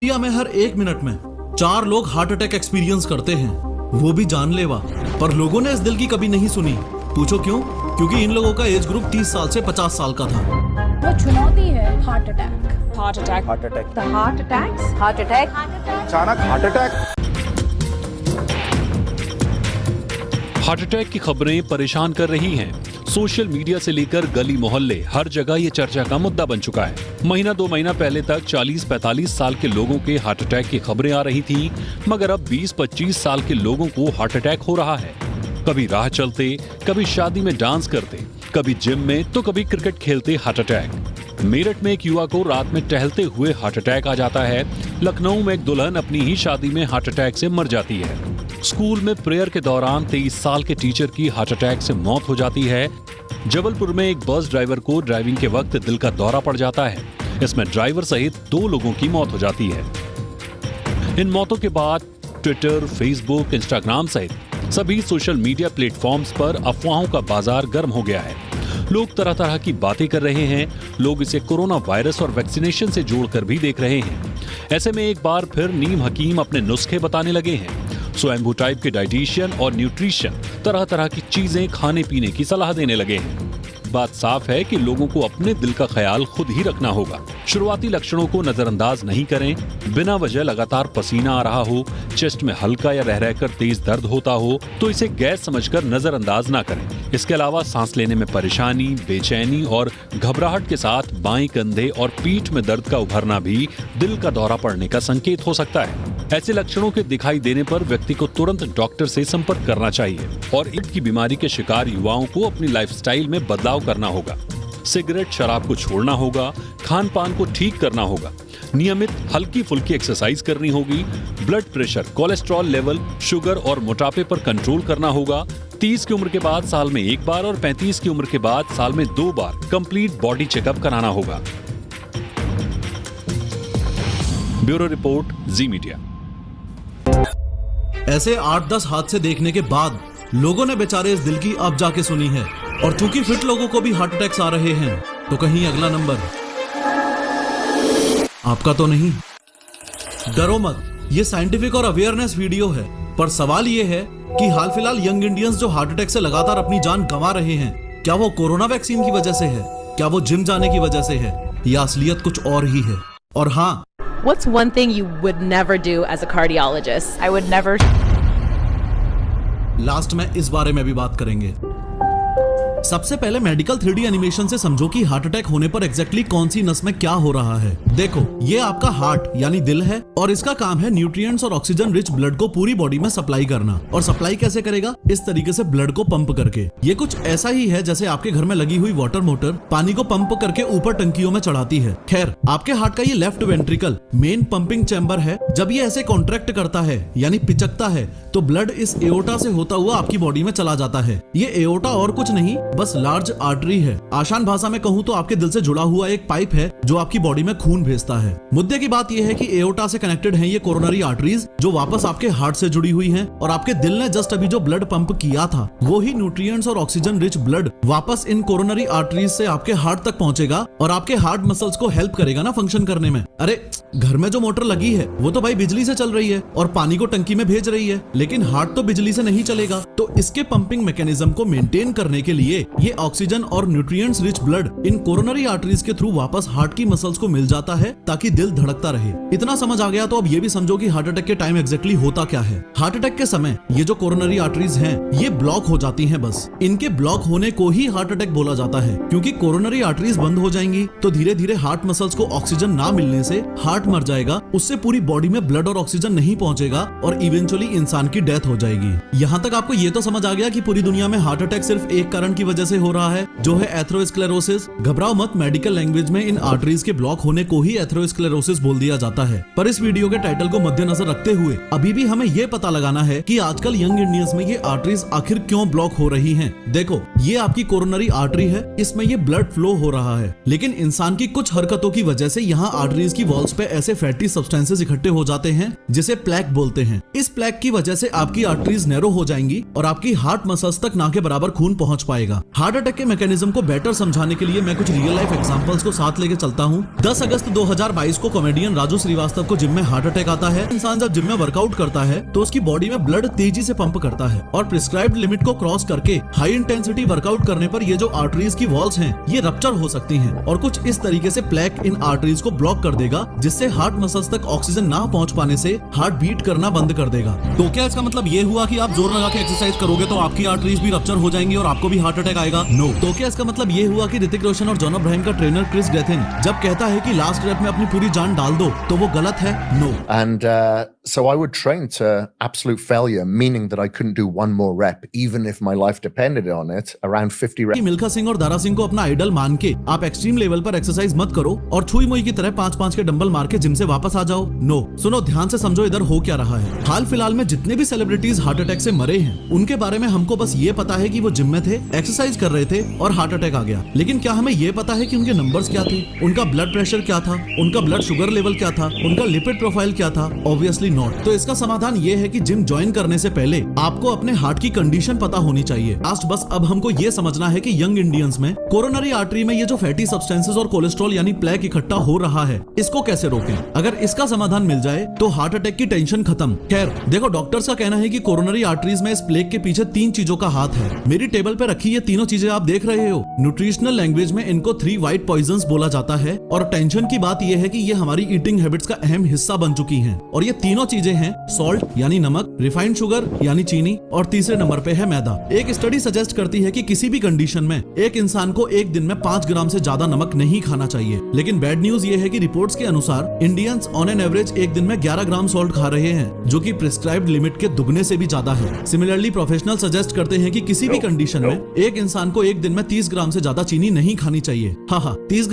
India में हर 1 minute में 4 लोग हार्ट अटैक एक्सपीरियंस करते हैं, वो भी जानलेवा। पर लोगों ने इस दिल की कभी नहीं सुनी। पूछो क्यों? क्योंकि इन लोगों का एज ग्रुप 30 साल से 50 साल का था। वो चुनौती है heart attack. Heart attack, heart attack, the heart attacks, heart attack, अचानक हार्ट अटैक। हार्ट अटैक की खबरें परेशान कर रही हैं। सोशल मीडिया से लेकर गली मोहल्ले हर जगह ये चर्चा का मुद्दा बन चुका है। महीना 2 महीना पहले तक 40-45 साल के लोगों के हार्ट अटैक की खबरें आ रही थी, मगर अब 20-25 साल के लोगों को हार्ट अटैक हो रहा है। कभी राह चलते, कभी शादी में डांस करते, कभी जिम में तो कभी क्रिकेट खेलते हार्ट अटैक। मेरठ में एक युवा को रात में टहलते हुए हार्ट अटैक आ जाता है। लखनऊ में एक दुल्हन अपनी ही शादी में हार्ट अटैक से मर जाती है। स्कूल में प्रेयर के दौरान 23 साल के टीचर की हार्ट अटैक से मौत हो जाती है। जबलपुर में एक बस ड्राइवर को ड्राइविंग के वक्त दिल का दौरा पड़ जाता है। इसमें ड्राइवर सहित 2 लोगों की मौत हो जाती है। इन मौतों के बाद ट्विटर, फेसबुक, इंस्टाग्राम सहित सभी सोशल मीडिया प्लेटफॉर्म्स पर अफवाहों का बाजार गर्म हो गया है। लोग तरह तरह की बातें कर रहे हैं। लोग इसे कोरोना वायरस और वैक्सीनेशन से जोड़कर भी देख रहे हैं। ऐसे में एक बार फिर नीम हकीम अपने नुस्खे बताने लगे हैं। स्वयंभू टाइप के डाइटिशियन और न्यूट्रिशन तरह तरह की चीजें खाने पीने की सलाह देने लगे हैं। बात साफ है कि लोगों को अपने दिल का ख्याल खुद ही रखना होगा। शुरुआती लक्षणों को नजरअंदाज नहीं करें। बिना वजह लगातार पसीना आ रहा हो, चेस्ट में हल्का या रह रहकर तेज दर्द होता हो तो इसे गैस समझकर नजरअंदाज ना करें। इसके अलावा सांस लेने में परेशानी, बेचैनी और घबराहट के साथ बाएं कंधे और पीठ में दर्द का उभरना भी दिल का दौरा पड़ने का संकेत हो सकता है। ऐसे लक्षणों के दिखाई देने पर व्यक्ति को तुरंत डॉक्टर से संपर्क करना चाहिए और ईद की बीमारी के शिकार युवाओं को अपनी लाइफस्टाइल में बदलाव करना होगा। सिगरेट, शराब को छोड़ना होगा, खान पान को ठीक करना होगा, नियमित हल्की फुल्की एक्सरसाइज करनी होगी, blood pressure, cholesterol level, sugar और मोटापे पर कंट्रोल करना होगा। 30 की उम्र के बाद साल में 1 बार और 35 की उम्र के बाद साल में 2 बार कंप्लीट बॉडी चेकअप कराना होगा। ब्यूरो रिपोर्ट, जी मीडिया। ऐसे 8-10 हादसे देखने के बाद लोगों ने बेचारे इस दिल की अब जाके सुनी है। और चूंकि फिट लोगों को भी हार्ट अटैक्स आ रहे हैं तो कहीं अगला नंबर आपका तो नहीं। डरो मत, ये साइंटिफिक और अवेयरनेस वीडियो है। पर सवाल ये है कि हाल फिलहाल यंग इंडियंस जो हार्ट अटैक से लगातार अपनी जान गंवा रहे हैं, क्या वो कोरोना वैक्सीन की वजह से है? क्या वो जिम जाने की वजह से है? या असलियत कुछ और ही है? और हाँ, What's one thing you would never do as a cardiologist? I would never. Last में इस बारे में भी बात करेंगे। सबसे पहले मेडिकल 3D एनिमेशन से समझो कि हार्ट अटैक होने पर एग्जैक्टली कौन सी नस में क्या हो रहा है। देखो, ये आपका हार्ट यानी दिल है और इसका काम है न्यूट्रिएंट्स और ऑक्सीजन रिच ब्लड को पूरी बॉडी में सप्लाई करना। और सप्लाई कैसे करेगा? इस तरीके से ब्लड को पंप करके। ये कुछ ऐसा ही है जैसे आपके घर में लगी हुई वाटर मोटर पानी को पंप करके ऊपर टंकियों में चढ़ाती है। खैर, आपके हार्ट का ये left ventricle main pumping chamber है। जब ये ऐसे कॉन्ट्रैक्ट करता है यानी पिचकता है तो ब्लड इस एओर्टा से होता हुआ आपकी बॉडी में चला जाता है। ये एओर्टा और कुछ नहीं, बस लार्ज आर्टरी है। आसान भाषा में कहूँ तो आपके दिल से जुड़ा हुआ एक पाइप है जो आपकी बॉडी में खून भेजता है। मुद्दे की बात यह है कि एओर्टा से कनेक्टेड हैं ये कोरोनरी आर्टरीज जो वापस आपके हार्ट से जुड़ी हुई हैं और आपके दिल ने जस्ट अभी जो ब्लड पंप किया था वो ही न्यूट्रिएंट्स और ऑक्सीजन रिच ब्लड वापस इन कोरोनरी आर्टरीज से आपके हार्ट तक पहुंचेगा और आपके हार्ट मसल्स को हेल्प करेगा ना फंक्शन करने में। अरे, घर में जो मोटर लगी है वो तो भाई बिजली से चल रही है और पानी को टंकी में भेज रही है, लेकिन हार्ट तो बिजली से नहीं चलेगा। तो इसके पंपिंग मैकेनिज्म को मेंटेन करने के लिए ये ऑक्सीजन और nutrients rich blood in coronary arteries के थ्रू वापस हार्ट की मसल्स को मिल जाता है ताकि दिल धड़कता रहे। इतना समझ आ गया तो अब ये भी समझो कि हार्ट अटैक के टाइम एग्जैक्टली होता क्या है। हार्ट अटैक के समय ये जो कोरोनरी आर्टरीज हैं ये ब्लॉक हो जाती हैं। बस इनके ब्लॉक होने को ही हार्ट अटैक बोला जाता है, क्योंकि कोरोनरी आर्टरीज बंद हो जाएंगी तो धीरे धीरे हार्ट मसल्स को ऑक्सीजन ना मिलने से हार्ट मर जाएगा। उससे पूरी बॉडी में ब्लड और ऑक्सीजन नहीं पहुंचेगा और इवेंचुअली इंसान की डेथ हो जाएगी। यहाँ तक आपको ये तो समझ आ गया कि पूरी दुनिया में हार्ट अटैक सिर्फ एक कारण की वजह से हो रहा है, जो है एथेरोस्क्लेरोसिस। घबराओ मत, मेडिकल लैंग्वेज में इन आर्टरीज के ब्लॉक होने को ही एथेरोस्क्लेरोसिस बोल दिया जाता है। पर इस वीडियो के टाइटल को मद्देनजर रखते हुए अभी भी हमें ये पता लगाना है कि आजकल यंग इंडियंस में ये आर्टरीज आखिर क्यों ब्लॉक हो रही हैं। देखो, ये आपकी कोरोनरी आर्टरी है, इसमें ये ब्लड फ्लो हो रहा है। लेकिन इंसान की कुछ हरकतों की वजह से यहाँ आर्टरीज की वॉल्स पे ऐसे फैटी सब्सटेंसेस इकट्ठे हो जाते हैं जिसे प्लेक बोलते हैं। इस प्लेक की वजह से आपकी आर्टरीज नैरो हो जाएंगी और आपकी हार्ट मसल्स तक ना के बराबर खून पहुंच पाएगा। हार्ट अटैक के मैकेनिज्म को बेटर समझाने के लिए मैं कुछ रियल लाइफ एग्जांपल्स को साथ लेके चलता हूँ। 10 अगस्त 2022 को कॉमेडियन राजू श्रीवास्तव को जिम में हार्ट अटैक आता है। इंसान जब जिम में वर्कआउट करता है तो उसकी बॉडी में ब्लड तेजी से पंप करता है और प्रिस्क्राइब्ड लिमिट को क्रॉस करके हाई इंटेंसिटी वर्कआउट करने पर ये जो आर्टरीज की वॉल्स हैं ये रप्चर हो सकती हैं और कुछ इस तरीके से प्लेक इन आर्टरीज को ब्लॉक कर देगा, जिससे हार्ट मसल्स तक ऑक्सीजन ना पहुंच पाने से हार्ट बीट करना बंद कर देगा। तो क्या इसका मतलब ये हुआ कि आप जोर लगा के एक्सरसाइज करोगे तो आपकी आर्टरीज भी रप्चर हो जाएंगी और आपको भी हार्ट अटैक आएगा? नो। तो क्या इसका मतलब ये हुआ कि ऋतिक रोशन और जॉन अब्राहम का ट्रेनर क्रिस ग्रेथिन जब कहता है कि लास्ट रैप में अपनी पूरी जान डाल दो तो वो गलत है? No. And so I would train to absolute failure, meaning that I couldn't do one more rep, even if my life depended on it, around 50 reps. Milkha Singh और दारा सिंह को अपना आइडल मान के आप एक्सट्रीम लेवल पर एक्सरसाइज मत करो और छुई मुई की तरह 5-5 के डंबल मार के जिम से वापस आ जाओ। नो। सुनो, ध्यान से समझो इधर हो क्या रहा है। हाल फिलहाल में जितने भी सेलिब्रिटीज हार्ट अटैक से मरे हैं उनके बारे में हमको बस ये पता है कि वो जिम में थे, एक्सरसाइज कर रहे थे और हार्ट अटैक आ गया। लेकिन क्या हमें ये पता है कि उनके नंबर्स क्या थे, उनका ब्लड प्रेशर क्या था, उनका ब्लड शुगर लेवल क्या था, उनका लिपिड प्रोफाइल क्या था? Obviously not. तो इसका समाधान ये है कि जिम ज्वाइन करने से पहले आपको अपने हार्ट की कंडीशन पता होनी चाहिए। लास्ट बस अब हमको ये समझना है कि यंग इंडियंस में कोरोनरी आर्टरी में ये जो फैटी सब्सटेंसेस और कोलेस्ट्रॉल यानी प्लेक इकट्ठा हो रहा है इसको कैसे रोकें। अगर इसका समाधान मिल जाए तो हार्ट अटैक की टेंशन खत्म। खैर देखो, डॉक्टर्स का कहना है कि कोरोनरी आर्टरीज में इस प्लेक के पीछे 3 चीजों का हाथ है। मेरी टेबल पे रखी ये तीनों चीजें आप देख रहे हो। न्यूट्रिशनल लैंग्वेज में इनको 3 व्हाइट पॉइजन्स बोला जाता है और टेंशन की बात यह है कि ये हमारी ईटिंग हैबिट्स का अहम हिस्सा बन चुकी हैं। और ये तीनों चीजें हैं सॉल्ट यानी नमक, रिफाइंड शुगर यानी चीनी और तीसरे नंबर पे है मैदा। एक स्टडी सजेस्ट करती है कि किसी भी कंडीशन में एक इंसान को एक दिन में 5 ग्राम से ज्यादा नमक नहीं खाना चाहिए। लेकिन बैड न्यूज ये है कि रिपोर्ट्स के अनुसार इंडियंस ऑन एन एवरेज एक दिन में 11 ग्राम सॉल्ट खा रहे हैं, जो कि प्रिस्क्राइब्ड लिमिट के दुगने से भी ज्यादा है। सिमिलरली प्रोफेशनल सजेस्ट करते हैं कि किसी भी कंडीशन में एक इंसान को एक दिन में 30 ग्राम से ज्यादा चीनी नहीं खानी चाहिए। हाँ, 30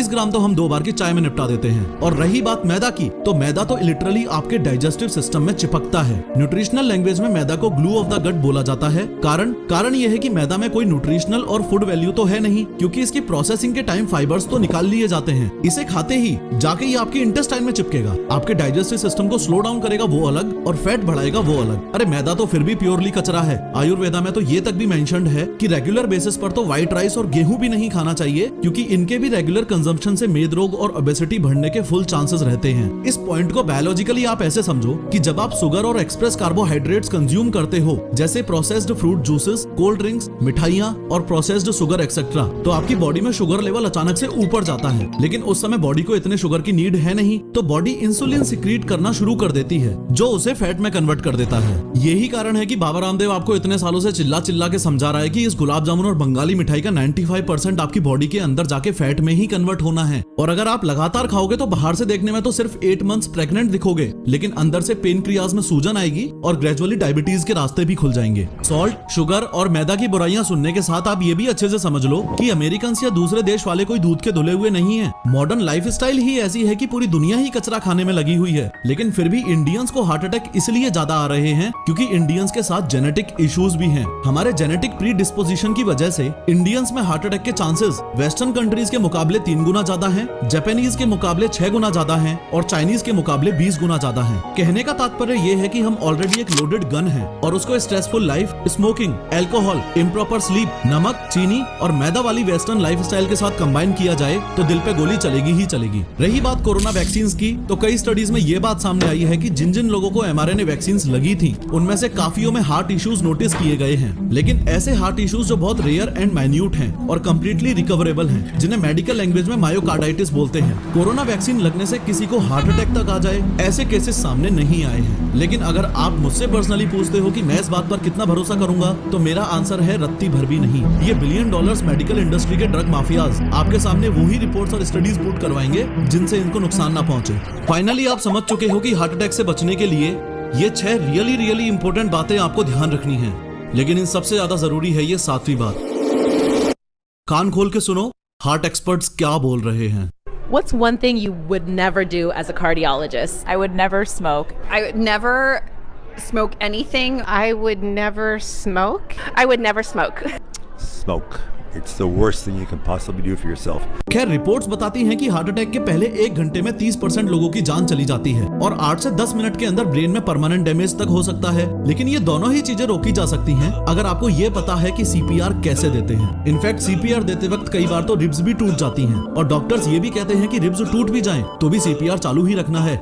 ग्राम तो हम 2 बार की चाय में निपटा देते हैं। और रही बात मैदा की, तो मैदा तो लिटरली आपके डाइजेस्टिव सिस्टम में चिपकता है। न्यूट्रिशनल लैंग्वेज में मैदा को ग्लू ऑफ द गट बोला जाता है। कारण यह है कि मैदा में कोई न्यूट्रिशनल और फूड वैल्यू तो है नहीं, क्योंकि इसकी प्रोसेसिंग के टाइम फाइबर्स तो निकाल लिए जाते हैं। इसे खाते ही जाके ये आपके इंटेस्टाइन में चिपकेगा, आपके डाइजेस्टिव सिस्टम को स्लो डाउन करेगा वो अलग और फैट बढ़ाएगा वो अलग। अरे मैदा तो फिर भी प्योरली कचरा है। आयुर्वेदा में तो ये तक भी मेंशन्ड है कि रेगुलर बेसिस पर तो व्हाइट राइस और गेहूं भी नहीं खाना चाहिए, क्योंकि इनके भी रेगुलर कंजम्पशन से मेद रोग और ओबेसिटी बढ़ने के फुल चांसेस रहते हैं। इस पॉइंट को बायोलॉजिकली आप ऐसे समझो कि जब आप शुगर और एक्सप्रेस कार्बोहाइड्रेट्स कंज्यूम करते हो, जैसे processed fruit juices, cold drinks, मिठाइयाँ और प्रोसेस्ड शुगर एक्सेट्रा, तो आपकी बॉडी में शुगर लेवल अचानक से ऊपर जाता है। लेकिन उस समय बॉडी को इतने शुगर की नीड है नहीं, तो बॉडी इंसुलिन सिक्रीट करना शुरू कर देती है, जो उसे फैट में कन्वर्ट कर देता है। यही कारण है कि बाबा रामदेव आपको इतने सालों से चिल्ला चिल्ला के समझा रहा है कि इस गुलाब जामुन और बंगाली मिठाई का 95% आपकी बॉडी के अंदर जाके फैट में ही कन्वर्ट होना है। और अगर आप लगातार खाओगे तो बाहर से देखने में तो सिर्फ 8 मंथ्स प्रेग्नेंट दिखोगे, लेकिन अंदर से पेनक्रियाज में सूजन आएगी और ग्रेजुअली डायबिटीज के रास्ते भी खुल जाएंगे। सॉल्ट, शुगर और मैदा की बुराइयां सुनने के साथ आप ये भी अच्छे से समझ लो कि अमेरिकन या दूसरे देश वाले कोई दूध के धुले हुए नहीं है। मॉडर्न लाइफस्टाइल ही ऐसी है कि पूरी दुनिया ही कचरा खाने में लगी हुई है। लेकिन फिर भी इंडियंस को हार्ट अटैक इसलिए ज्यादा आ रहे हैं क्योंकि इंडियंस के साथ जेनेटिक इश्यूज भी हैं। हमारे जेनेटिक प्री डिस्पोजिशन की वजह से इंडियंस में हार्ट अटैक के चांसेस वेस्टर्न कंट्रीज के मुकाबले 3 गुना ज्यादा हैं, जापानीज के मुकाबले 6 गुना ज्यादा हैं और चाइनीज के मुकाबले 20 गुना ज्यादा हैं। कहने का तात्पर्य ये है कि हम ऑलरेडी एक लोडेड गन है और उसको stressful life, smoking, alcohol, improper sleep, नमक, चीनी और मैदा वाली वेस्टर्न लाइफस्टाइल के साथ कंबाइन किया जाए तो दिल पे गोली चलेगी ही चलेगी। रही बात कोरोना वैक्सीन की, तो कई स्टडीज में ये बात सामने आई है कि जिन जिन लोगों को mRNA वैक्सीन लगी थी उनमें से काफियों में हार्ट इश्यूज नोटिस किए गए हैं। लेकिन ऐसे हार्ट इश्यूज जो बहुत रेयर एंड माइन्यूट हैं और कंप्लीटली रिकवरेबल हैं, जिन्हें मेडिकल लैंग्वेज में मायोकार्डाइटिस बोलते हैं। कोरोना वैक्सीन लगने से किसी को हार्ट अटैक तक आ जाए, ऐसे केसेस सामने नहीं आए हैं। लेकिन अगर आप मुझसे पर्सनली पूछते हो कि मैं इस बात पर कितना भरोसा करूंगा, तो मेरा आंसर है रत्ती भर भी नहीं। ये $बिलियन मेडिकल इंडस्ट्री के ड्रग माफियाज आपके सामने वही रिपोर्ट्स और स्टडीज पुट करवाएंगे जिनसे इनको नुकसान ना पहुंचे। फाइनली आप समझ चुके हो कि हार्ट अटैक से बचने के लिए ये 6 रियली इंपॉर्टेंट बातें आपको ध्यान रखनी है। लेकिन इन सबसे ज्यादा जरूरी है ये 7वीं बात। कान खोल के सुनो, हार्ट एक्सपर्ट्स क्या बोल रहे हैं। What's one thing you would never do as a cardiologist? I would never smoke. I would never smoke anything. I would never smoke. I would never smoke. smoke. It's the worst thing you can possibly do for yourself. खैर reports बताती हैं कि heart attack के पहले 1 घंटे में 30% लोगों की जान चली जाती है और 8 से 10 मिनट के अंदर ब्रेन में परमानेंट डैमेज तक हो सकता है। लेकिन ये दोनों ही चीजें रोकी जा सकती हैं अगर आपको ये पता है कि सीपीआर कैसे देते हैं। इनफैक्ट सीपीआर देते वक्त कई बार तो रिब्स भी टूट जाती हैं और डॉक्टर्स ये भी कहते हैं कि रिब्स टूट भी जाएं तो भी सीपीआर चालू ही रखना है।